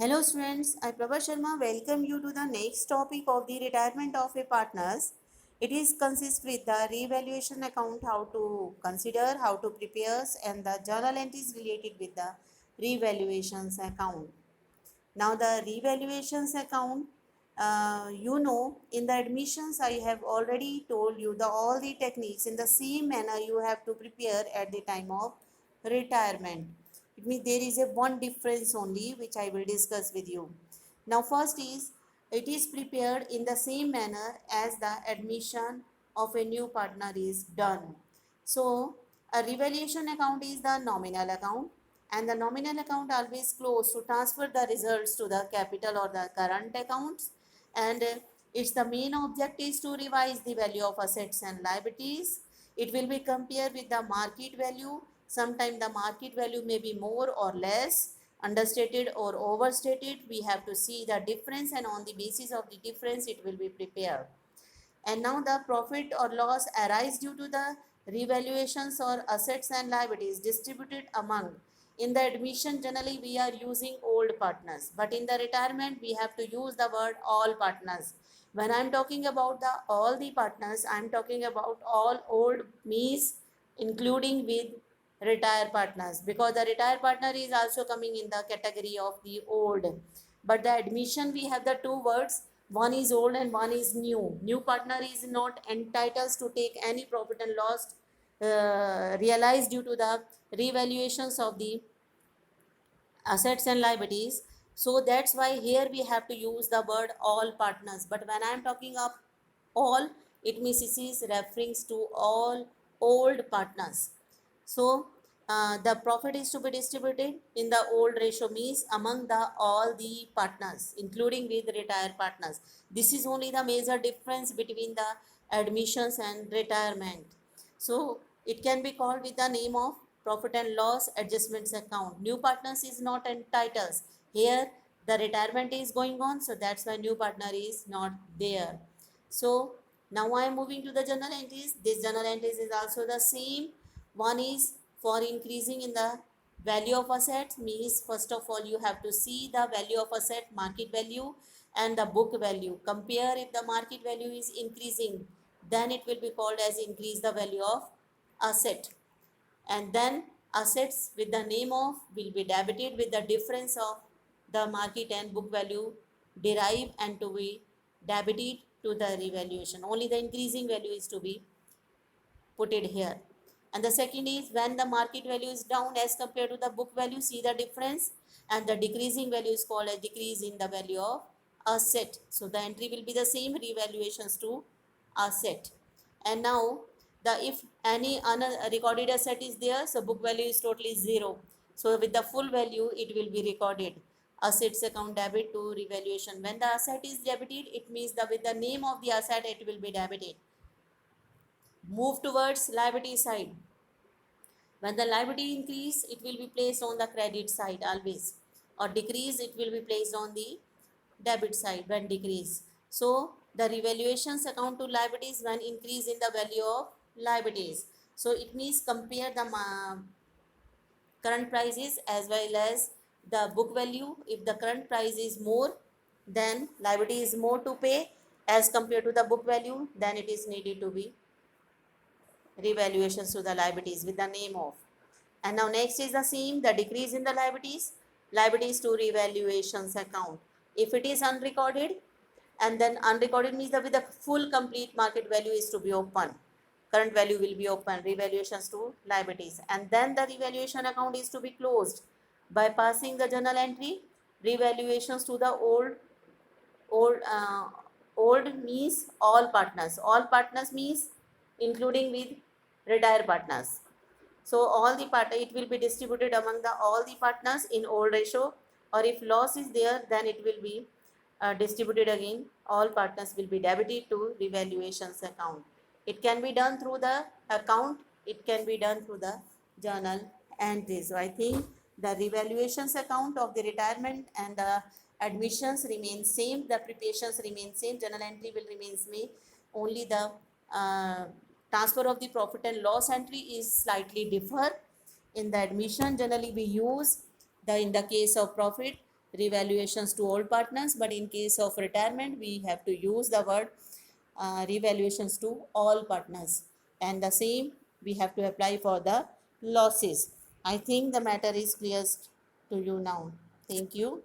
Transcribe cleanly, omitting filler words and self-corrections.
Hello students, I Prabha Sharma welcome you to the next topic of the retirement of a partners. It is consists with the revaluation account, how to consider, how to prepare and the journal entries related with the revaluations account. Now the revaluations account, in the admissions I have already told you the all the techniques in the same manner you have to prepare at the time of retirement. It means there is a one difference only which I will discuss with you. Now first is it is prepared in the same manner as the admission of a new partner is done. So a revaluation account is the nominal account and the nominal account always close to transfer the results to the capital or the current accounts, and its the main object is to revise the value of assets and liabilities. It will be compared with the market value. Sometimes the market value may be more or less, understated or overstated. We have to see the difference, and on the basis of the difference it will be prepared. And now the profit or loss arise due to the revaluations or assets and liabilities distributed among. In the admission generally we are using old partners, but in the retirement we have to use the word all partners. When I am talking about the all the partners, I am talking about all old means including with retired partners, because the retired partner is also coming in the category of the old. But the admission we have the two words, one is old and one is new. New partner is not entitled to take any profit and loss realized due to the revaluations of the assets and liabilities. So that's why here we have to use the word all partners. But when I am talking of all, it means it is referring to all old partners. So the profit is to be distributed in the old ratio means among the all the partners, including with retired partners. This is only the major difference between the admissions and retirement. So it can be called with the name of profit and loss adjustments account. New partners is not entitled. Here the retirement is going on, so that's why new partner is not there. So now I am moving to the journal entries. This journal entries is also the same. One is for increasing in the value of assets, means first of all you have to see the value of asset, market value and the book value. Compare if the market value is increasing, then it will be called as increase the value of asset. And then assets with the name of will be debited with the difference of the market and book value derived and to be debited to the revaluation. Only the increasing value is to be put it here. And the second is when the market value is down as compared to the book value, see the difference, and the decreasing value is called as decrease in the value of asset. So the entry will be the same, revaluations to asset. And now the if any unrecorded asset is there, so book value is totally zero. So with the full value it will be recorded. Assets account debit to revaluation. When the asset is debited, it means the with the name of the asset it will be debited. Move towards liability side. When the liability increase, it will be placed on the credit side always, or decrease, it will be placed on the debit side when decrease. So the revaluations account to liabilities when increase in the value of liabilities. So it means compare the current prices as well as the book value. If the current price is more, then liability is more to pay as compared to the book value, then it is needed to be revaluations to the liabilities with the name of. And now next is the same, the decrease in the liabilities to revaluations account. If it is unrecorded, and then unrecorded means that with the full complete market value is to be open. Current value will be open, revaluations to liabilities. And then the revaluation account is to be closed by passing the journal entry, revaluations to the old uh, old means all partners. All partners means including with retired partners. So all the part it will be distributed among the all the partners in old ratio, or if loss is there, then it will be distributed again. All partners will be debited to revaluations account. It can be done through the account. It can be done through the journal entry. So I think the revaluations account of the retirement and the admissions remain same. The preparations remain same. Journal entry will remain same. Only the transfer of the profit and loss entry is slightly differ. In the admission generally we use the in the case of profit revaluations to all partners, but in case of retirement we have to use the word revaluations to all partners, and the same we have to apply for the losses. I think the matter is clear to you now. Thank you.